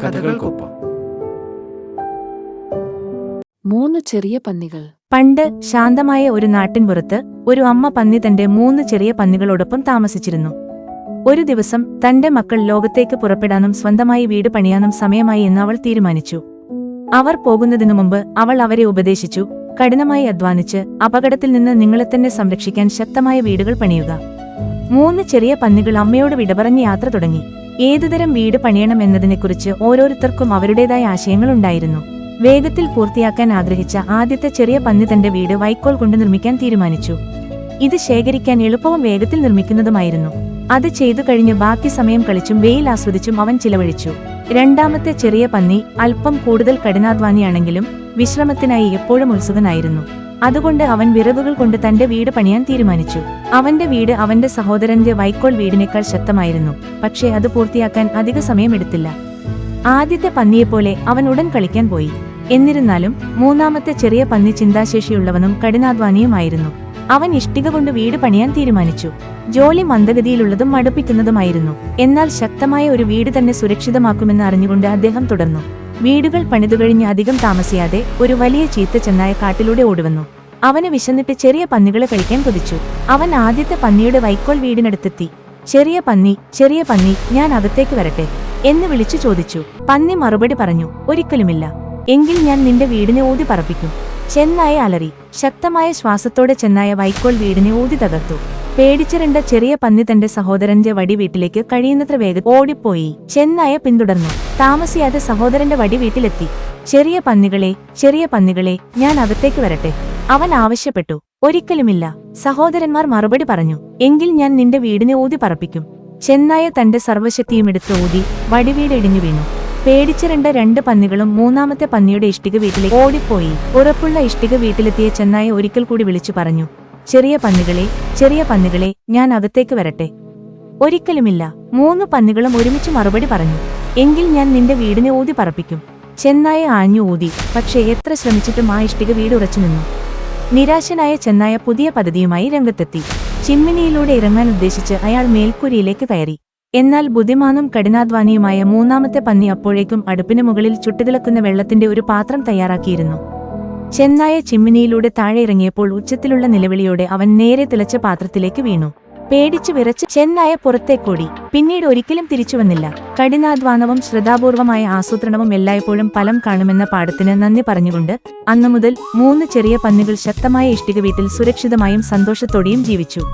കഥകൾക്കൊപ്പം. 3 ചെറിയ പന്നികൾ. പണ്ട് ശാന്തമായ ഒരു നാട്ടിൻപുറത്ത് ഒരു അമ്മ പന്നി തന്റെ 3 ചെറിയ പന്നികളോടൊപ്പം താമസിച്ചിരുന്നു. ഒരു ദിവസം തന്റെ മക്കൾ ലോകത്തേക്ക് പുറപ്പെടാനും സ്വന്തമായി വീട് പണിയാനും സമയമായി എന്ന് അവൾ തീരുമാനിച്ചു. അവർ പോകുന്നതിനു മുമ്പ് അവൾ അവരെ ഉപദേശിച്ചു, കഠിനമായി അധ്വാനിച്ച് അപകടത്തിൽ നിന്ന് നിങ്ങളെ തന്നെ സംരക്ഷിക്കാൻ ശക്തമായ വീടുകൾ പണിയുക. 3 ചെറിയ പന്നികൾ അമ്മയോട് വിടപറഞ്ഞ് യാത്ര തുടങ്ങി. ഏതുതരം വീട് പണിയണം എന്നതിനെക്കുറിച്ച് ഓരോരുത്തർക്കും അവരുടേതായ ആശയങ്ങളുണ്ടായിരുന്നു. വേഗത്തിൽ പൂർത്തിയാക്കാൻ ആഗ്രഹിച്ച ആദ്യത്തെ ചെറിയ പന്നി തന്റെ വീട് വൈക്കോൽ കൊണ്ട് നിർമ്മിക്കാൻ തീരുമാനിച്ചു. ഇത് ശേഖരിക്കാൻ എളുപ്പവും വേഗത്തിൽ നിർമ്മിക്കുന്നതുമായിരുന്നു. അത് ചെയ്തു കഴിഞ്ഞ് ബാക്കി സമയം കളിച്ചും വെയിൽ ആസ്വദിച്ചും അവൻ ചിലവഴിച്ചു. രണ്ടാമത്തെ ചെറിയ പന്നി അല്പം കൂടുതൽ കഠിനാധ്വാനിയാണെങ്കിലും വിശ്രമത്തിനായി എപ്പോഴും ഉത്സുകനായിരുന്നു. അതുകൊണ്ട് അവൻ വിറകുകൾ കൊണ്ട് തന്റെ വീട് പണിയാൻ തീരുമാനിച്ചു. അവന്റെ വീട് അവന്റെ സഹോദരന്റെ വൈക്കോൽ വീടിനേക്കാൾ ശക്തമായിരുന്നു, പക്ഷേ അത് പൂർത്തിയാക്കാൻ അധിക സമയമെടുത്തില്ല. ആദ്യത്തെ പന്നിയെപ്പോലെ അവൻ ഉടൻ കളിക്കാൻ പോയി. എന്നിരുന്നാലും മൂന്നാമത്തെ ചെറിയ പന്നി ചിന്താശേഷിയുള്ളവനും കഠിനാധ്വാനിയുമായിരുന്നു. അവൻ ഇഷ്ടിക കൊണ്ട് വീട് പണിയാൻ തീരുമാനിച്ചു. ജോലി മന്ദഗതിയിലുള്ളതും മടുപ്പിക്കുന്നതുമായിരുന്നു. എന്നാൽ ശക്തമായ ഒരു വീട് തന്നെ സുരക്ഷിതമാക്കുമെന്ന് അറിഞ്ഞുകൊണ്ട് അദ്ദേഹം തുടർന്നു. വീടുകൾ പണിതുകഴിഞ്ഞ് അധികം താമസിയാതെ ഒരു വലിയ ചീത്ത ചെന്നായ കാട്ടിലൂടെ ഓടിവന്നു. അവന് വിശന്നിട്ട് ചെറിയ പന്നികളെ കഴിക്കാൻ കൊതിച്ചു. അവൻ ആദ്യത്തെ പന്നിയുടെ വൈക്കോൽ വീടിനടുത്തെത്തി. ചെറിയ പന്നി, ഞാൻ അകത്തേക്ക് വരട്ടെ എന്ന് വിളിച്ചു ചോദിച്ചു. പന്നി മറുപടി പറഞ്ഞു, ഒരിക്കലുമില്ല. എങ്കിൽ ഞാൻ നിന്റെ വീടിനെ ഊതി പറപ്പിക്കും. ചെന്നായ അലറി. ശക്തമായ ശ്വാസത്തോടെ ചെന്നായ വൈക്കോൽ വീടിനെ ഊതി തകർത്തു. പേടിച്ചിരണ്ട ചെറിയ പന്നി തന്റെ സഹോദരന്റെ വടി വീട്ടിലേക്ക് കഴിയുന്നത്ര വേഗം ഓടിപ്പോയി. ചെന്നായ പിന്തുടർന്നു. താമസിയാതെ സഹോദരന്റെ വടി വീട്ടിലെത്തി. ചെറിയ പന്നികളെ, ഞാൻ അകത്തേക്ക് വരട്ടെ അവൻ ആവശ്യപ്പെട്ടു. ഒരിക്കലുമില്ല. സഹോദരന്മാർ മറുപടി പറഞ്ഞു. എങ്കിൽ ഞാൻ നിന്റെ വീടിനെ ഊതി പറപ്പിക്കും. ചെന്നായ തന്റെ സർവ്വശക്തിയുമെടുത്ത് ഊതി വടിവീട് ഇടിഞ്ഞു വീണു. പേടിച്ചിരണ്ട 2 പന്നികളും മൂന്നാമത്തെ പന്നിയുടെ ഇഷ്ടിക വീട്ടിലേക്ക് ഓടിപ്പോയി. ഉറപ്പുള്ള ഇഷ്ടിക വീട്ടിലെത്തിയ ചെന്നായ ഒരിക്കൽ കൂടി വിളിച്ചു പറഞ്ഞു, ചെറിയ പന്നികളെ, ഞാൻ അകത്തേക്ക് വരട്ടെ. ഒരിക്കലുമില്ല. 3 പന്നികളും ഒരുമിച്ച് മറുപടി പറഞ്ഞു. എങ്കിൽ ഞാൻ നിന്റെ വീടിനെ ഊതി പറപ്പിക്കും. ചെന്നായ ആഞ്ഞു ഊതി. പക്ഷേ എത്ര ശ്രമിച്ചിട്ടും ആ ഇഷ്ടിക വീട് ഉറച്ചുനിന്നു. നിരാശനായ ചെന്നായ പുതിയ പദ്ധതിയുമായി രംഗത്തെത്തി. ചിമ്മിനിയിലൂടെ ഇറങ്ങാൻ ഉദ്ദേശിച്ച് അയാൾ മേൽക്കൂരയിലേക്ക് കയറി. എന്നാൽ ബുദ്ധിമാനും കഠിനാധ്വാനിയുമായ മൂന്നാമത്തെ പന്നി അപ്പോഴേക്കും അടുപ്പിന് മുകളിൽ ചുട്ടുതിളക്കുന്ന വെള്ളത്തിന്റെ ഒരു പാത്രം തയ്യാറാക്കിയിരുന്നു. ചെന്നായ ചിമ്മിനിയിലൂടെ താഴെ ഇറങ്ങിയപ്പോൾ ഉച്ചത്തിലുള്ള നിലവിളിയോടെ അവൻ നേരെ തിളച്ച പാത്രത്തിലേക്ക് വീണു. പേടിച്ചു വിറച്ച് ചെന്നായ പുറത്തേക്കോടി. പിന്നീട് ഒരിക്കലും തിരിച്ചുവന്നില്ല. കഠിനാധ്വാനവും ശ്രദ്ധാപൂർവമായ ആസൂത്രണവും എല്ലായ്പ്പോഴും ഫലം കാണുമെന്ന പാഠത്തിന് നന്ദി പറഞ്ഞുകൊണ്ട് അന്നുമുതൽ 3 ചെറിയ പന്നികൾ ശക്തമായ ഇഷ്ടിക വീട്ടിൽ സുരക്ഷിതമായും സന്തോഷത്തോടെയും ജീവിച്ചു.